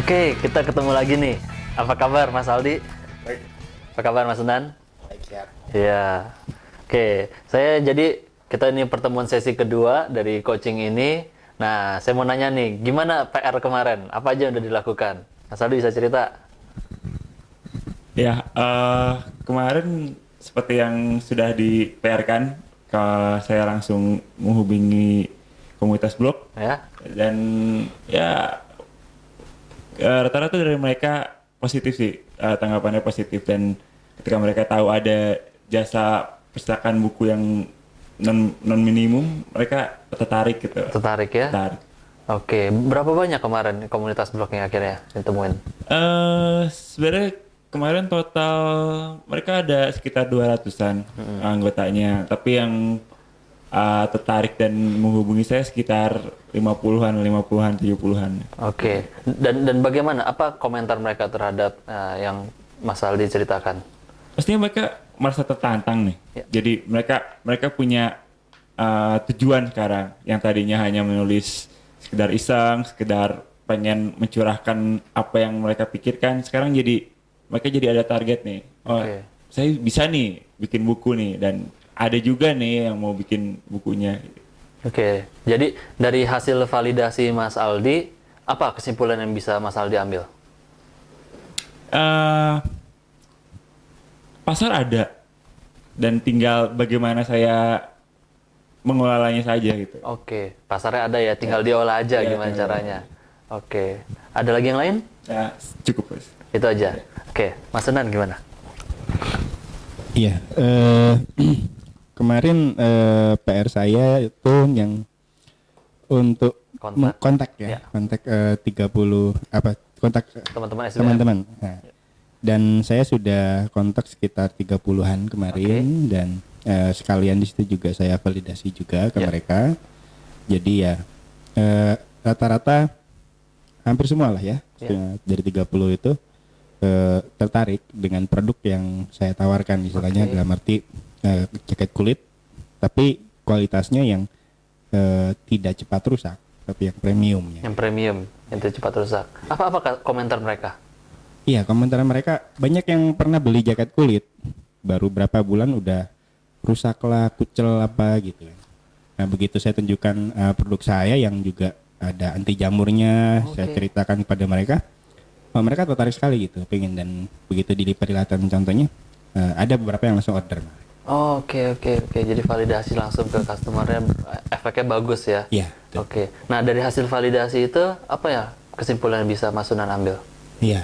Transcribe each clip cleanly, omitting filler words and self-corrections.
Oke, kita ketemu lagi nih. Apa kabar Mas Aldi? Baik, Apa kabar Mas Sunan? baik siap. Iya. Oke, kita ini pertemuan sesi kedua dari coaching ini. Nah, saya mau nanya nih, gimana PR kemarin? Apa aja yang udah dilakukan? Mas Aldi bisa cerita? Ya, kemarin seperti yang sudah di-PR-kan, saya langsung menghubungi komunitas blog Ya. dan ya rata-rata dari mereka positif sih, tanggapannya positif, dan ketika mereka tahu ada jasa percetakan buku yang non minimum, mereka tertarik gitu. Tertarik ya? Tertarik. Oke, berapa banyak kemarin komunitas blognya akhirnya ditemuin? Sebenarnya kemarin total mereka ada sekitar 200-an anggotanya, tapi yang tertarik dan menghubungi saya sekitar 50-an, 70-an. Oke, dan bagaimana? Apa komentar mereka terhadap yang Mas Aldi ceritakan? Pastinya mereka merasa tertantang nih. Ya. Jadi mereka punya tujuan sekarang, yang tadinya hanya menulis sekedar iseng, sekedar pengen mencurahkan apa yang mereka pikirkan, sekarang mereka jadi ada target nih. Oh, Oke. saya bisa nih bikin buku nih, dan ada juga nih yang mau bikin bukunya. Oke, jadi dari hasil validasi Mas Aldi, apa kesimpulan yang bisa Mas Aldi ambil? Eh, Pasar ada, dan tinggal bagaimana saya mengelolanya saja gitu. Oke, pasarnya ada ya, tinggal diolah aja Ya, gimana tinggal caranya. Oke, ada lagi yang lain? Ya, cukup Mas. Itu aja. Oke, Mas Sunan gimana? Iya, kemarin PR saya itu yang untuk Kontak. kontak ya, Ya. kontak 30 apa kontak Teman-teman SBM. teman-teman. Nah, dan saya sudah kontak sekitar 30-an kemarin, dan sekalian di situ juga saya validasi juga ke Ya. mereka. Jadi ya rata-rata hampir semua lah ya, Ya. dari 30 itu tertarik dengan produk yang saya tawarkan, istilahnya Oke. dalam arti jaket kulit tapi kualitasnya yang tidak cepat rusak, tapi yang premium ya. Yang premium, itu cepat rusak. Apa komentar mereka? Iya, komentar mereka banyak yang pernah beli jaket kulit, baru berapa bulan udah rusak lah, kucel apa gitu. Nah, begitu saya tunjukkan produk saya yang juga ada anti jamurnya, saya Oke. ceritakan kepada mereka, mereka tertarik sekali gitu, pengen, dan begitu dilihat-lihatan contohnya, ada beberapa yang langsung order. Oh, oke. Jadi validasi langsung ke customernya, efeknya bagus ya? Iya, betul. Oke, nah dari hasil validasi itu, apa ya kesimpulan yang bisa Mas Sunan ambil? Iya,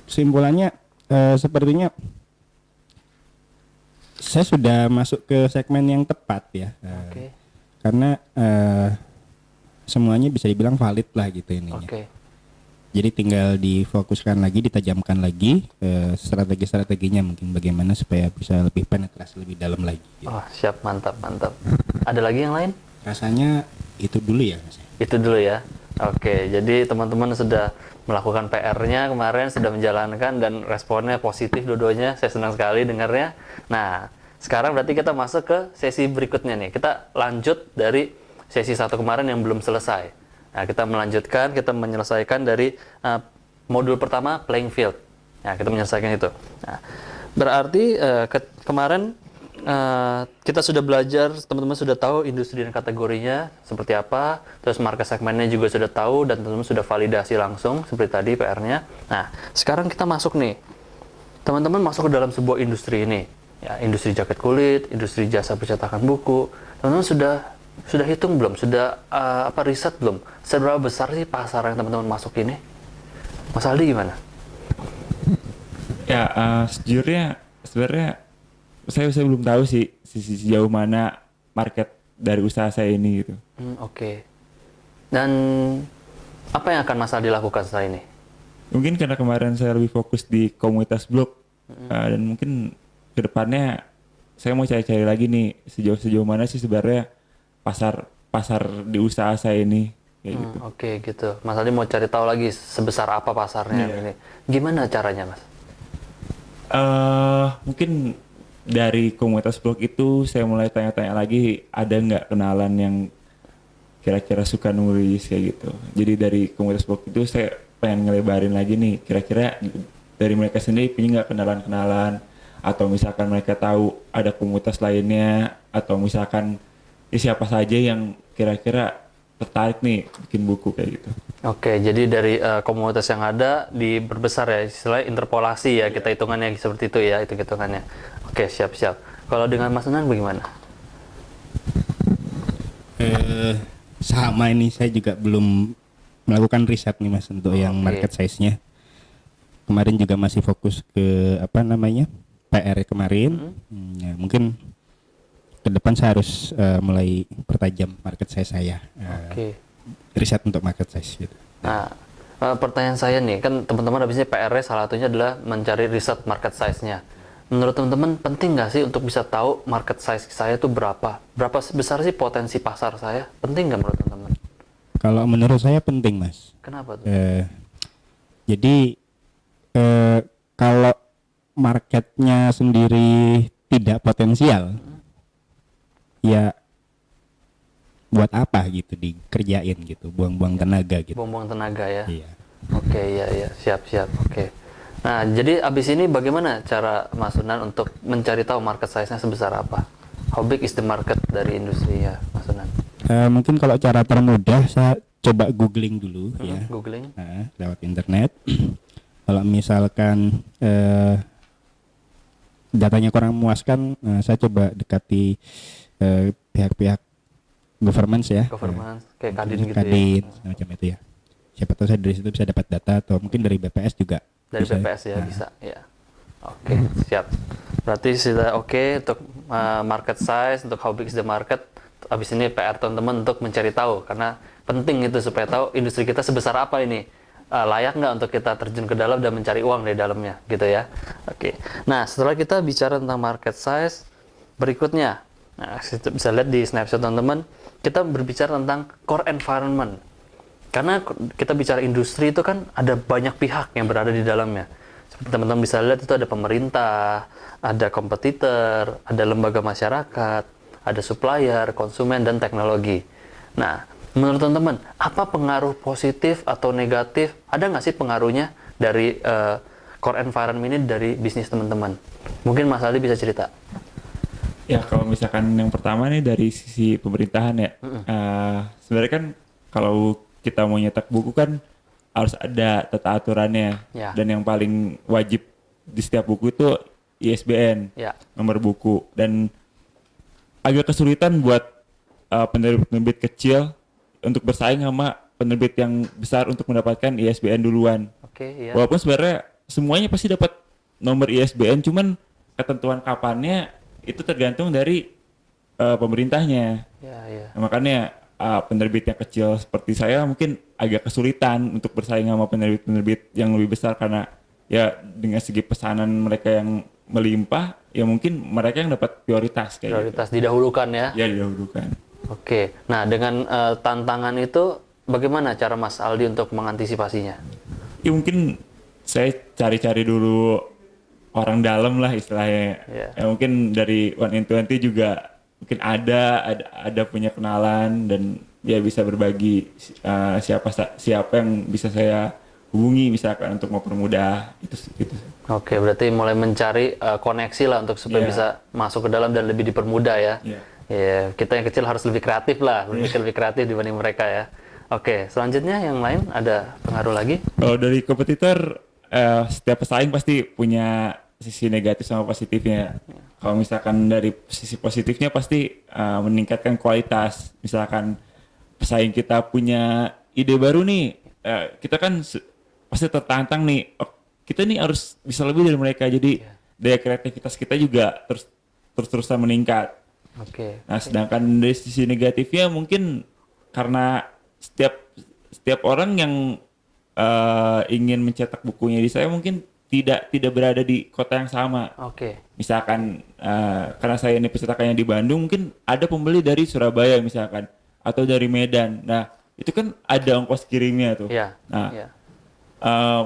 kesimpulannya sepertinya saya sudah masuk ke segmen yang tepat ya. Oke. Karena semuanya bisa dibilang valid lah gitu ininya. Oke. Jadi tinggal difokuskan lagi, ditajamkan lagi strategi-strateginya, mungkin bagaimana supaya bisa lebih penetrasi lebih dalam lagi. Gitu. Oh, siap, mantap. Ada lagi yang lain? Rasanya itu dulu ya, Mas. Itu dulu ya. Oke, jadi teman-teman sudah melakukan PR-nya kemarin, sudah menjalankan, dan responnya positif dua-duanya. Saya senang sekali dengarnya. Nah, sekarang berarti kita masuk ke sesi berikutnya nih. Kita lanjut dari sesi 1 kemarin yang belum selesai. Nah, kita menyelesaikan dari modul pertama, playing field. Nah, kita menyelesaikan itu. Nah, berarti kemarin kita sudah belajar, teman-teman sudah tahu industri dan kategorinya seperti apa, terus market segmennya juga sudah tahu, dan teman-teman sudah validasi langsung seperti tadi PR-nya. Nah, sekarang kita masuk nih. Teman-teman masuk ke dalam sebuah industri ini. Ya, industri jaket kulit, industri jasa percetakan buku. Teman-teman sudah hitung belum? Sudah riset belum? Seberapa besar sih pasar yang teman-teman masuk ini? Mas Aldi gimana? Ya, sejujurnya sebenarnya saya belum tahu sih sejauh mana market dari usaha saya ini gitu. Oke. Dan apa yang akan Mas Aldi lakukan setelah ini? Mungkin karena kemarin saya lebih fokus di komunitas blog, dan mungkin kedepannya saya mau cari-cari lagi nih sejauh mana sih sebenarnya pasar di usaha saya ini kayak gitu. Oke, gitu. Mas Aldi mau cari tahu lagi sebesar apa pasarnya Iya. ini. Gimana caranya, Mas? Mungkin dari komunitas blog itu saya mulai tanya-tanya lagi, ada nggak kenalan yang kira-kira suka nulis kayak gitu. Jadi dari komunitas blog itu saya pengen ngelebarin lagi nih, kira-kira dari mereka sendiri punya nggak kenalan-kenalan, atau misalkan mereka tahu ada komunitas lainnya, atau misalkan siapa saja yang kira-kira tertarik nih bikin buku kayak gitu. Oke, jadi dari komunitas yang ada diperbesar ya, istilahnya interpolasi ya, kita hitungannya seperti itu ya, itu hitungannya. Oke, siap-siap. Kalau dengan Mas Sunan bagaimana? Sama ini saya juga belum melakukan riset nih Mas untuk yang Oke. market size-nya. Kemarin juga masih fokus ke apa namanya PR kemarin. Ya, mungkin ke depan saya harus mulai pertajam market size saya. Oke. Riset untuk market size gitu. Nah, pertanyaan saya nih, kan teman-teman habisnya PR-nya salah satunya adalah mencari riset market size-nya. Menurut teman-teman penting nggak sih untuk bisa tahu market size saya itu berapa? Berapa besar sih potensi pasar saya? Penting nggak menurut teman-teman? Kalau menurut saya penting Mas. Kenapa tuh? Jadi kalau marketnya sendiri tidak potensial, ya buat apa gitu dikerjain gitu, buang-buang tenaga gitu. Buang-buang tenaga ya? Iya. Oke, iya, siap-siap. Oke. Nah, jadi abis ini bagaimana cara Mas Sunan untuk mencari tahu market size-nya sebesar apa? How big is the market dari industri ya, Mas Sunan? Mungkin kalau cara termudah saya coba googling dulu ya. Googling? Lewat internet. Kalau misalkan datanya kurang memuaskan, saya coba dekati pihak-pihak government ya. Government, kayak Kadin gitu Kadin, ya? semacam itu ya. Siapa tahu saya dari situ bisa dapat data, atau mungkin dari BPS juga. Dari bisa. BPS ya, bisa ya. Oke, siap. Berarti sudah oke untuk market size, untuk how big is the market. Abis ini PR teman-teman untuk mencari tahu, karena penting itu supaya tahu industri kita sebesar apa ini. Layak nggak untuk kita terjun ke dalam dan mencari uang dari dalamnya, gitu ya. Oke. Nah, setelah kita bicara tentang market size, berikutnya, nah, kita bisa lihat di snapshot teman-teman, kita berbicara tentang core environment. Karena kita bicara industri itu kan ada banyak pihak yang berada di dalamnya. Seperti teman-teman bisa lihat itu ada pemerintah, ada kompetitor, ada lembaga masyarakat, ada supplier, konsumen, dan teknologi. Nah, menurut teman-teman, apa pengaruh positif atau negatif? Ada nggak sih pengaruhnya dari core environment ini dari bisnis teman-teman? Mungkin Mas Aldi bisa cerita. Ya kalau misalkan yang pertama nih dari sisi pemerintahan ya, sebenarnya kan kalau kita mau nyetak buku kan harus ada tata aturannya, Ya. dan yang paling wajib di setiap buku itu ISBN, Ya. nomor buku, dan agak kesulitan buat penerbit-penerbit kecil untuk bersaing sama penerbit yang besar untuk mendapatkan ISBN duluan. Oke, ya. Walaupun sebenarnya semuanya pasti dapat nomor ISBN, cuman ketentuan kapannya itu tergantung dari pemerintahnya. Ya. Nah, makanya penerbit yang kecil seperti saya mungkin agak kesulitan untuk bersaing sama penerbit-penerbit yang lebih besar, karena ya dengan segi pesanan mereka yang melimpah, ya mungkin mereka yang dapat prioritas kayak Prioritas didahulukan ya. gitu. Ya didahulukan. Oke. Nah, dengan tantangan itu bagaimana cara Mas Aldi untuk mengantisipasinya? Ya mungkin saya cari-cari dulu orang dalam lah istilahnya. Yeah. Ya mungkin dari 1in20 juga mungkin ada punya kenalan, dan ya bisa berbagi siapa yang bisa saya hubungi misalkan untuk mempermudah itu. Oke, berarti mulai mencari koneksi lah untuk supaya Yeah. bisa masuk ke dalam dan lebih dipermudah ya. Yeah. Ya, kita yang kecil harus lebih kreatif lah, lebih kreatif dibanding mereka ya. Oke, selanjutnya yang lain ada pengaruh lagi? Kalau dari kompetitor, setiap pesaing pasti punya sisi negatif sama positifnya. Kalau misalkan dari sisi positifnya pasti meningkatkan kualitas. Misalkan pesaing kita punya ide baru nih, kita kan pasti tertantang nih. Oh, kita nih harus bisa lebih dari mereka. Jadi daya kreativitas kita juga terus-terusan meningkat. Oke. Nah, sedangkan dari sisi negatifnya mungkin karena setiap orang yang ingin mencetak bukunya di saya mungkin tidak berada di kota yang sama. Oke. Misalkan karena saya ini percetakannya di Bandung, mungkin ada pembeli dari Surabaya misalkan, atau dari Medan. Nah, itu kan ada ongkos kirimnya tuh. Iya. Nah, Iya.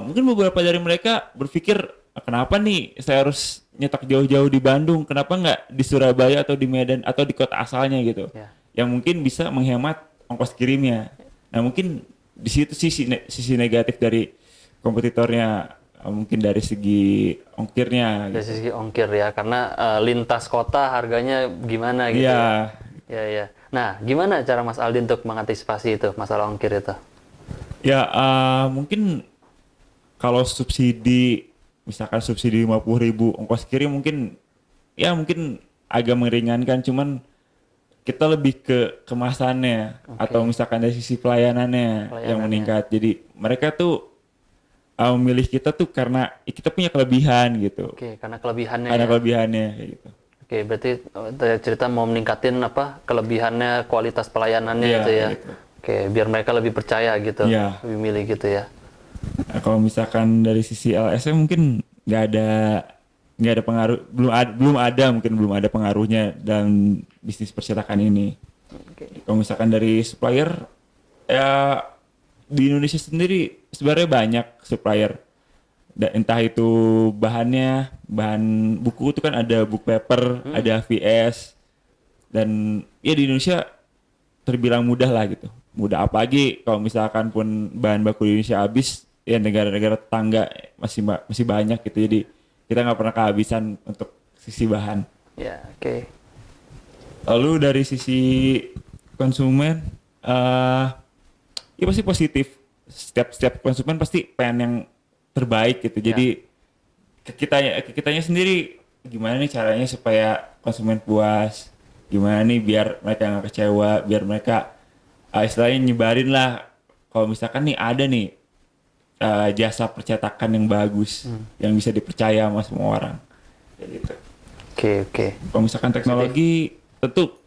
mungkin beberapa dari mereka berpikir, kenapa nih saya harus nyetak jauh-jauh di Bandung, kenapa nggak di Surabaya atau di Medan atau di kota asalnya gitu, Ya. yang mungkin bisa menghemat ongkos kirimnya. Nah, mungkin di situ sisi negatif dari kompetitornya, mungkin dari segi ongkirnya Dari gitu. sisi ongkir ya, karena lintas kota harganya gimana gitu. Iya, Ya, ya. Nah, gimana cara Mas Aldi untuk mengantisipasi itu masalah ongkir itu? ya mungkin kalau subsidi, misalkan subsidi 50.000 ongkos kirim mungkin agak meringankan, cuman kita lebih ke kemasannya atau misalkan dari sisi pelayanannya yang meningkat. Jadi mereka tuh memilih kita tuh karena kita punya kelebihan gitu. Oke, karena kelebihannya Karena ya. kelebihannya kayak gitu. Oke, berarti cerita mau meningkatin apa kelebihannya, kualitas pelayanannya Iya, itu ya. gitu. Oke, biar mereka lebih percaya gitu, Iya. lebih milih gitu ya. Nah, kalau misalkan dari sisi LSM mungkin nggak ada pengaruh, belum ada pengaruhnya dalam bisnis percetakan ini. Kalau misalkan dari supplier, ya di Indonesia sendiri sebenarnya banyak supplier. Entah itu bahan buku itu kan ada book paper, ada VS, dan ya di Indonesia terbilang mudah lah gitu. Mudah, apalagi kalau misalkan pun bahan baku di Indonesia habis, ya negara-negara tetangga masih banyak gitu. Jadi kita nggak pernah kehabisan untuk sisi bahan. Ya, oke. Lalu dari sisi konsumen, ya pasti positif. Setiap konsumen pasti pengen yang terbaik gitu. Jadi ke kitanya sendiri, gimana nih caranya supaya konsumen puas? Gimana nih biar mereka nggak kecewa, biar mereka istilahnya nyebarin lah. Kalau misalkan nih ada nih jasa percetakan yang bagus, yang bisa dipercaya sama semua orang. Kayak gitu. Oke. Kalau misalkan teknologi, tentu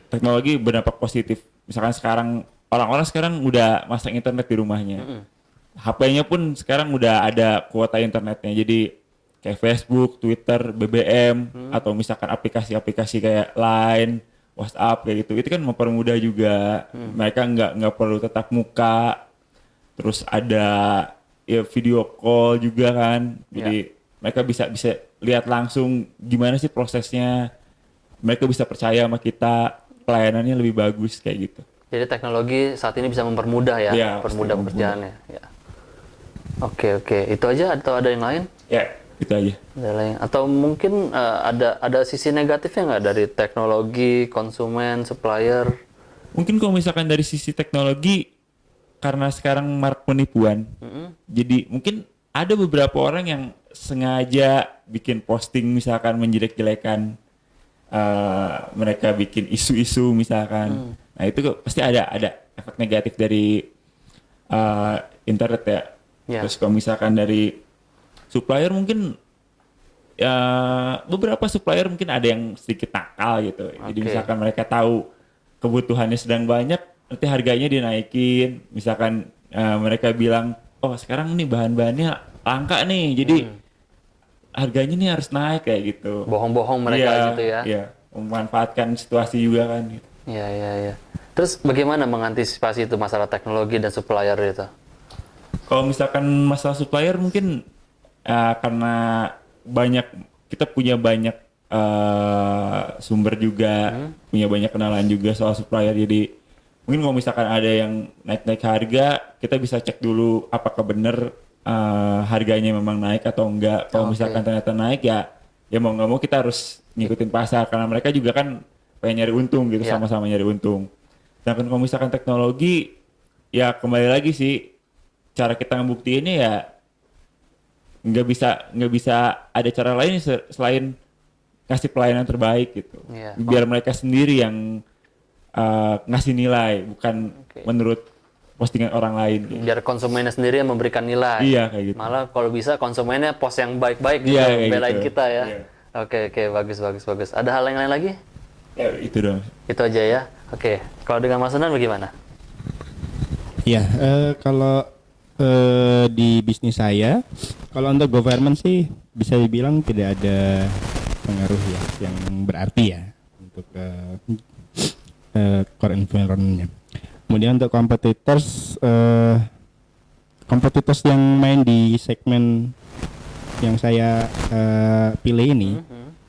teknologi berdampak positif. Misalkan sekarang orang-orang sekarang udah masang internet di rumahnya. HP-nya pun sekarang udah ada kuota internetnya. Jadi kayak Facebook, Twitter, BBM, atau misalkan aplikasi-aplikasi kayak Line, WhatsApp kayak gitu. Itu kan mempermudah juga. Mereka nggak perlu tatap muka. Terus ada ya video call juga kan. Jadi mereka bisa lihat langsung gimana sih prosesnya. Mereka bisa percaya sama kita, pelayanannya lebih bagus kayak gitu. Jadi teknologi saat ini bisa mempermudah ya, Iya, mempermudah pasti pekerjaannya. Ya. Oke. Itu aja atau ada yang lain? Ya, itu aja. Ada lain atau mungkin ada sisi negatifnya nggak dari teknologi, konsumen, supplier? Mungkin kalau misalkan dari sisi teknologi, karena sekarang marak penipuan, jadi mungkin ada beberapa orang yang sengaja bikin posting misalkan menjelek-jelekan, mereka bikin isu-isu misalkan. Nah itu pasti ada efek negatif dari internet ya. Terus kalau misalkan dari supplier mungkin ya beberapa supplier mungkin ada yang sedikit nakal gitu. Jadi misalkan mereka tahu kebutuhannya sedang banyak, nanti harganya dinaikin. Misalkan mereka bilang, oh sekarang nih bahan-bahannya langka nih, jadi harganya nih harus naik kayak gitu. Bohong-bohong mereka gitu ya. Iya, memanfaatkan situasi juga kan gitu. Iya. Terus bagaimana mengantisipasi itu masalah teknologi dan supplier itu? Kalau misalkan masalah supplier mungkin karena kita punya banyak sumber juga, punya banyak kenalan juga soal supplier. Jadi mungkin kalau misalkan ada yang naik harga, kita bisa cek dulu apakah benar harganya memang naik atau enggak. Kalau misalkan ternyata naik ya mau nggak mau kita harus ngikutin pasar, karena mereka juga kan pengen nyari untung gitu, sama-sama nyari untung. Sedangkan kalau misalkan teknologi, ya kembali lagi sih, cara kita ngebuktiinnya ya nggak bisa ada cara lain selain kasih pelayanan terbaik gitu. Biar mereka sendiri yang ngasih nilai, bukan menurut postingan orang lain. Gitu. Biar konsumennya sendiri yang memberikan nilai. Iya kayak gitu. Malah kalau bisa konsumennya post yang baik-baik gitu, belain gitu. Kita ya. Iya. Oke, bagus. Ada hal yang lain lagi? Ya itu dong. Itu aja ya. Oke, kalau dengan Mas Sunan bagaimana? Ya, kalau di bisnis saya, kalau untuk government sih bisa dibilang tidak ada pengaruh ya yang berarti ya untuk core environment-nya. Kemudian untuk competitors yang main di segmen yang saya pilih ini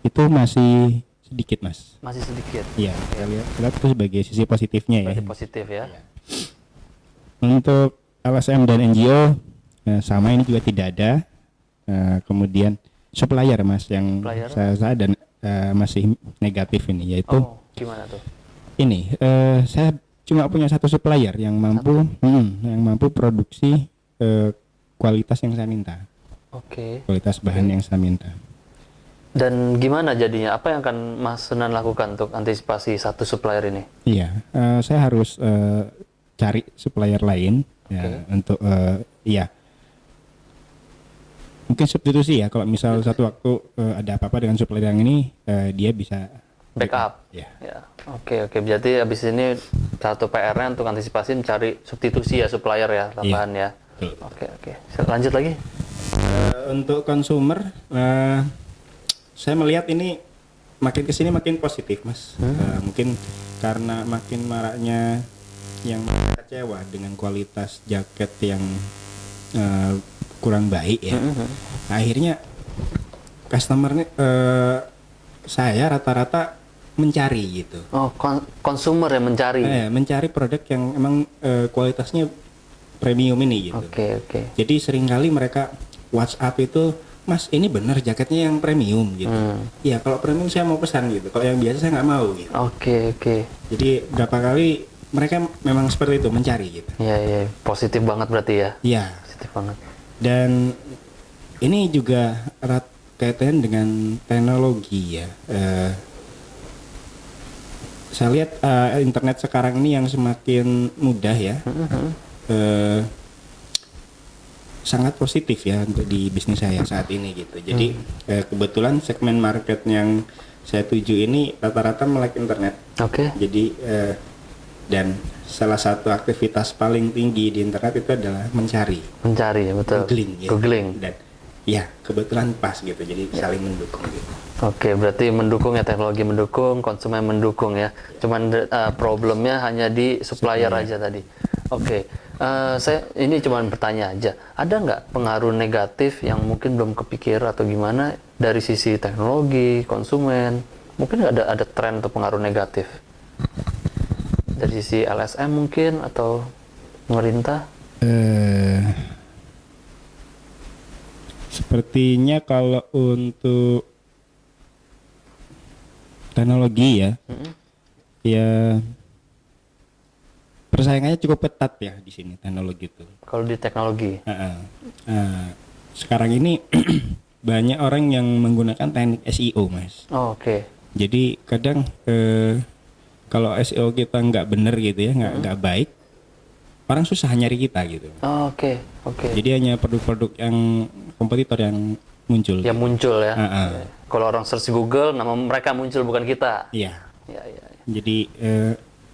itu masih sedikit, Mas. Masih sedikit. Iya, kita lihat itu sebagai sisi positifnya ya. Berarti positif ya. Untuk LSM dan NGO sama ini juga tidak ada. Kemudian supplier Mas yang Supplier? saya dan masih negatif ini, yaitu Oh, gimana tuh? ini saya cuma punya satu supplier yang mampu produksi kualitas yang saya minta, Oke. kualitas bahan yang saya minta. Dan gimana jadinya? Apa yang akan Mas Sunan lakukan untuk antisipasi satu supplier ini? Iya, saya harus cari supplier lain ya, untuk ya mungkin substitusi ya. Kalau misal satu waktu ada apa-apa dengan supplier yang ini, dia bisa Backup. Ya. Ya. Oke. Berarti habis ini satu PR-nya untuk antisipasi mencari substitusi ya supplier ya, tambahan ya. Betul. Oke. Lanjut lagi. Untuk consumer, saya melihat ini makin kesini makin positif Mas. Mungkin karena makin maraknya yang kecewa dengan kualitas jaket yang kurang baik ya. Akhirnya customer saya rata-rata mencari gitu. Oh, konsumer yang mencari. Mencari produk yang emang kualitasnya premium ini gitu. Oke. Jadi seringkali mereka WhatsApp itu, Mas ini benar jaketnya yang premium gitu. Ya kalau premium saya mau pesan gitu. Kalau yang biasa saya nggak mau gitu. Oke. Jadi berapa kali mereka memang seperti itu mencari gitu. Iya. Positif banget berarti ya. Iya. Positif banget. Dan ini juga erat kaitan dengan teknologi ya. Saya lihat internet sekarang ini yang semakin mudah ya. Sangat positif ya untuk di bisnis saya saat ini gitu. Jadi kebetulan segmen market yang saya tuju ini rata-rata melek internet. Oke. Jadi dan salah satu aktivitas paling tinggi di internet itu adalah mencari, Mencari ya, betul. googling, ya. Googling. Dan ya kebetulan pas gitu. Jadi saling mendukung gitu. Oke, berarti mendukung ya, teknologi mendukung, konsumen mendukung ya. Cuman problemnya hanya di supplier aja tadi. Oke, saya ini cuma bertanya aja. Ada nggak pengaruh negatif yang mungkin belum kepikir atau gimana dari sisi teknologi, konsumen? Mungkin nggak ada tren atau pengaruh negatif dari sisi LSM mungkin atau pemerintah? Sepertinya kalau untuk teknologi ya, ya persaingannya cukup ketat ya di sini teknologi itu. Kalau di teknologi? Sekarang ini banyak orang yang menggunakan teknik SEO, Mas. Oh, oke. Jadi kadang kalau SEO kita nggak bener gitu ya, nggak baik, orang susah nyari kita gitu. Oh, oke. Jadi hanya produk-produk yang kompetitor yang muncul. Yang muncul ya. Iya. Kalau orang search Google, nama mereka muncul bukan kita. Iya. Iya. Jadi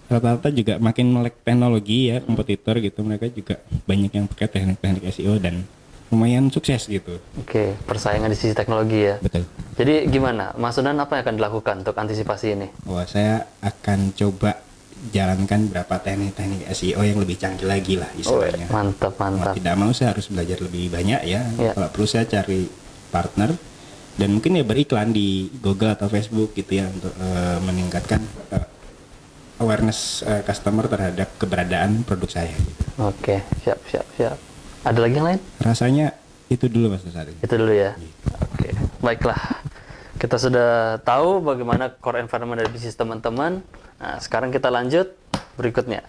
rata-rata juga makin melek teknologi ya, kompetitor gitu. Mereka juga banyak yang pakai teknik-teknik SEO dan lumayan sukses gitu. Oke, persaingan di sisi teknologi ya. Betul. Jadi gimana, Mas Sunan apa yang akan dilakukan untuk antisipasi ini? Wah, saya akan coba jalankan beberapa teknik-teknik SEO yang lebih canggih lagi lah istilahnya. Mantap. Mau tidak mau saya harus belajar lebih banyak ya. Iya. Kalau perlu saya cari partner dan mungkin ya beriklan di Google atau Facebook gitu ya untuk meningkatkan awareness customer terhadap keberadaan produk saya. Gitu. Oke, siap. Ada lagi yang lain? Rasanya itu dulu Mas Nusari. Itu dulu ya. Oke, baiklah. Kita sudah tahu bagaimana core environment dari bisnis teman-teman. Nah, sekarang kita lanjut berikutnya.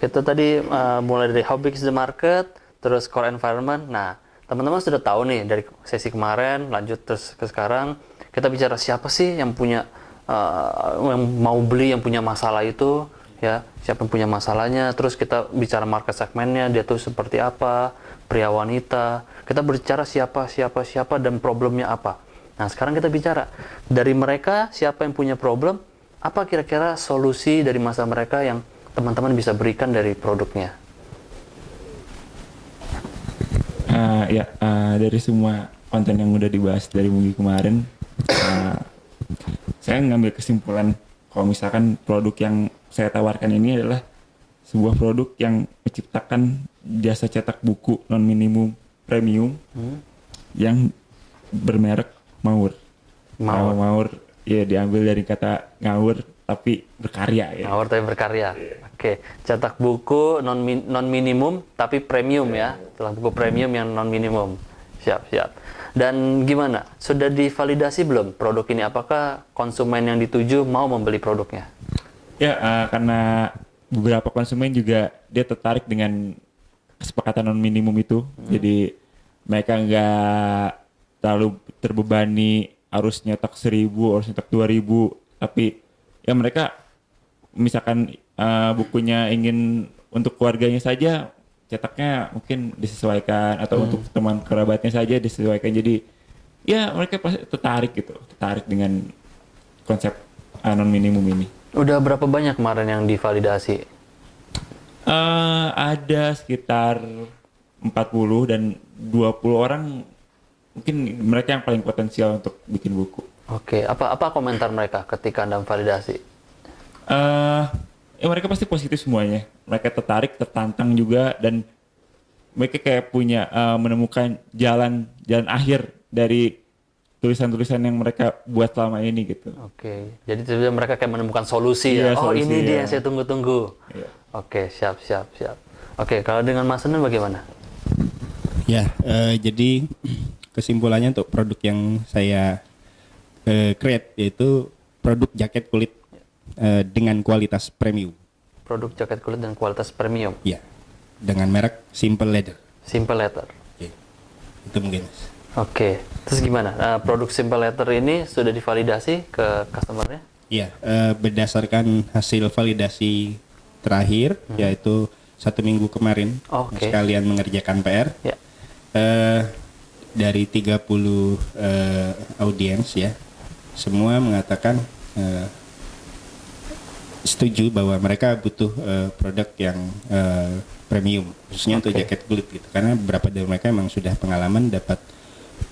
Kita tadi mulai dari how big is the market, terus core environment. Nah, teman-teman sudah tahu nih dari sesi kemarin, lanjut terus ke sekarang. Kita bicara siapa sih yang punya yang mau beli, yang punya masalah itu, ya, siapa yang punya masalahnya. Terus kita bicara market segmennya, dia tuh seperti apa, pria wanita. Kita berbicara siapa dan problemnya apa. Nah, sekarang kita bicara dari mereka siapa yang punya problem, apa kira-kira solusi dari masalah mereka yang teman-teman bisa berikan dari produknya. Dari semua konten yang udah dibahas dari minggu kemarin, saya ngambil kesimpulan kalau misalkan produk yang saya tawarkan ini adalah sebuah produk yang menciptakan jasa cetak buku non minimum premium yang bermerek Mawur. Maur ya diambil dari kata ngawur tapi berkarya ya. Ngawur tapi berkarya. Oke, cetak buku non minimum tapi premium ya. Cetak buku premium yang non minimum. Siap, siap. Dan gimana? Sudah divalidasi belum produk ini? Apakah konsumen yang dituju mau membeli produknya? Ya, karena beberapa konsumen juga dia tertarik dengan kesepakatan non minimum itu. Jadi mereka nggak terlalu terbebani harus nyetak 1.000, harus nyetak 2.000, tapi ya mereka misalkan bukunya ingin untuk keluarganya saja, cetaknya mungkin disesuaikan, atau untuk teman kerabatnya saja disesuaikan. Jadi ya mereka pasti tertarik dengan konsep non minimum ini. Udah berapa banyak kemarin yang divalidasi? Ada sekitar 40 dan 20 orang mungkin mereka yang paling potensial untuk bikin buku. Oke, apa komentar mereka ketika Anda validasi? Ya mereka pasti positif semuanya. Mereka tertarik, tertantang juga, dan mereka kayak punya menemukan jalan akhir dari tulisan-tulisan yang mereka buat selama ini gitu. Oke, jadi tiba-tiba mereka kayak menemukan solusi Iya, ya. Oh, solusi, ini dia ya. yang saya tunggu-tunggu. Iya. Oke, siap. Oke, kalau dengan Mas Senen bagaimana? Ya, jadi kesimpulannya untuk produk yang saya create yaitu produk jaket kulit dengan kualitas premium. Produk jaket kulit dan kualitas premium. Ya, dengan merek Simple Leather. Simple Leather. Ya, itu mungkin. Oke, terus gimana? Produk Simple Leather ini sudah divalidasi ke customer-nya? Iya, berdasarkan hasil validasi terakhir, yaitu 1 minggu kemarin, Oke. sekalian mengerjakan PR. Ya. Dari 30 audiens ya, semua mengatakan setuju bahwa mereka butuh produk yang premium, khususnya untuk Oke. jaket kulit gitu. Karena beberapa dari mereka memang sudah pengalaman dapat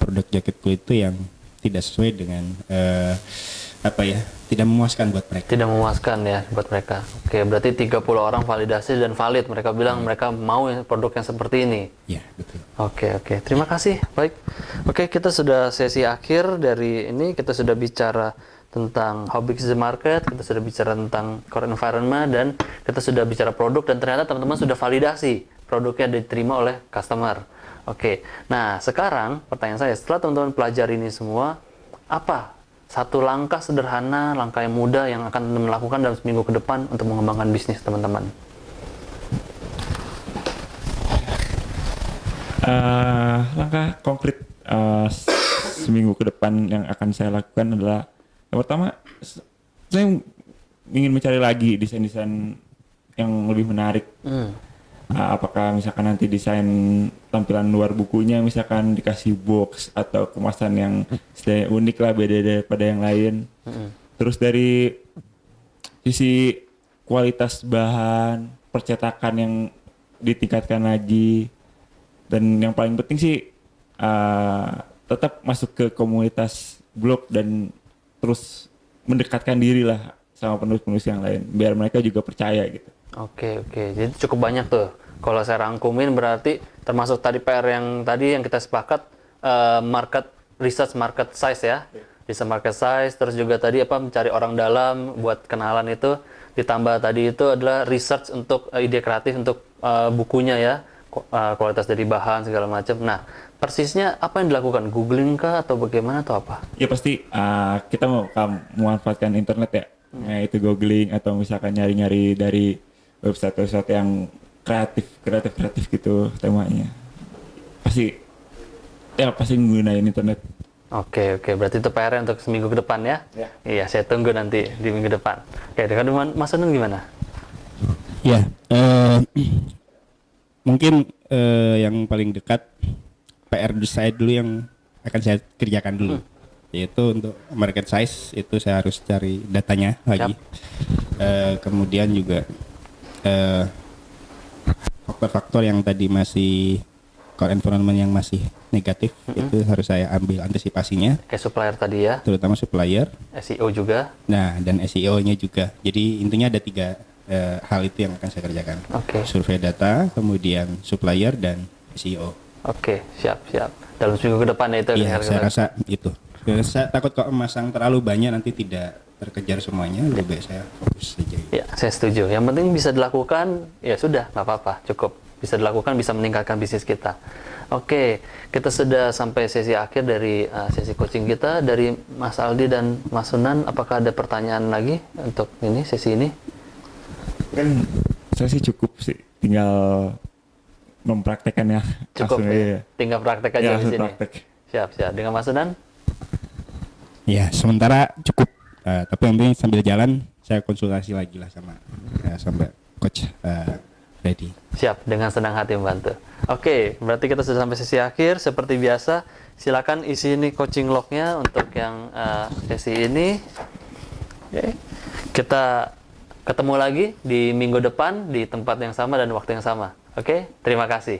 produk jaket kulit itu yang tidak sesuai dengan tidak memuaskan buat mereka. Tidak memuaskan ya buat mereka. Oke, berarti 30 orang validasi dan valid. Mereka bilang mereka mau produk yang seperti ini. Ya, betul. Oke. Terima kasih. Baik. Oke, kita sudah sesi akhir dari ini. Kita sudah bicara tentang how big is the market, kita sudah bicara tentang core environment, dan kita sudah bicara produk, dan ternyata teman-teman sudah validasi produknya diterima oleh customer. Oke. Nah, sekarang pertanyaan saya, setelah teman-teman pelajari ini semua, apa satu langkah sederhana, langkah yang mudah yang akan teman melakukan dalam seminggu ke depan untuk mengembangkan bisnis teman-teman? Langkah konkret seminggu ke depan yang akan saya lakukan adalah, yang pertama, saya ingin mencari lagi desain-desain yang lebih menarik. Apakah misalkan nanti desain tampilan luar bukunya misalkan dikasih box atau kemasan yang sedikit unik lah, beda daripada yang lain. Terus dari sisi kualitas bahan, percetakan yang ditingkatkan lagi, dan yang paling penting sih tetap masuk ke komunitas blog dan terus mendekatkan diri lah sama penulis-penulis yang lain biar mereka juga percaya gitu. Oke. Jadi cukup banyak tuh. Kalau saya rangkumin berarti termasuk tadi PR yang kita sepakat, market research market size ya. Research market size, terus juga tadi mencari orang dalam buat kenalan itu, ditambah tadi itu adalah research untuk ide kreatif untuk bukunya ya. Kualitas dari bahan segala macam. Nah, persisnya apa yang dilakukan? Googling kah atau bagaimana atau apa? Ya pasti kita mau memanfaatkan internet ya. Nah, itu googling atau misalkan nyari-nyari dari website yang kreatif gitu temanya. Pasti menggunakan internet. Oke. Berarti itu PR untuk seminggu ke depan ya? Ya. Iya, saya tunggu nanti di minggu depan. Oke, dengan Mas Anun gimana? Ya, mungkin yang paling dekat PR saya dulu yang akan saya kerjakan dulu, yaitu untuk market size itu saya harus cari datanya lagi. Kemudian juga faktor-faktor yang tadi masih core environment yang masih negatif itu harus saya ambil antisipasinya, Kayak supplier tadi ya, terutama supplier. SEO juga. Nah, dan SEO-nya juga. Jadi intinya ada 3 hal itu yang akan saya kerjakan. Oke. Survei data, kemudian supplier dan SEO. Oke, siap. Dalam seminggu ke depan ya itu. Iya, saya rasa itu. Saya takut kalau memasang terlalu banyak nanti tidak terkejar semuanya, lebih baik saya fokus saja. Ya, saya setuju. Yang penting bisa dilakukan, ya sudah, nggak apa-apa, cukup. Bisa dilakukan, bisa meningkatkan bisnis kita. Oke, kita sudah sampai sesi akhir dari sesi coaching kita. Dari Mas Aldi dan Mas Sunan, apakah ada pertanyaan lagi untuk ini sesi ini? Kan saya sih cukup sih, tinggal mempraktekannya. Cukup, langsung, iya. tinggal praktek aja Ya, di langsung sini. praktek. Siap, siap. Dengan Mas Sunan? Ya, sementara cukup. Tapi nanti sambil jalan saya konsultasi lagi lah sama coach Freddy. Siap, dengan senang hati membantu. Oke, berarti kita sudah sampai sesi akhir. Seperti biasa, silakan isi ini coaching lognya untuk yang sesi ini. Oke. Kita ketemu lagi di minggu depan di tempat yang sama dan waktu yang sama. Oke, terima kasih.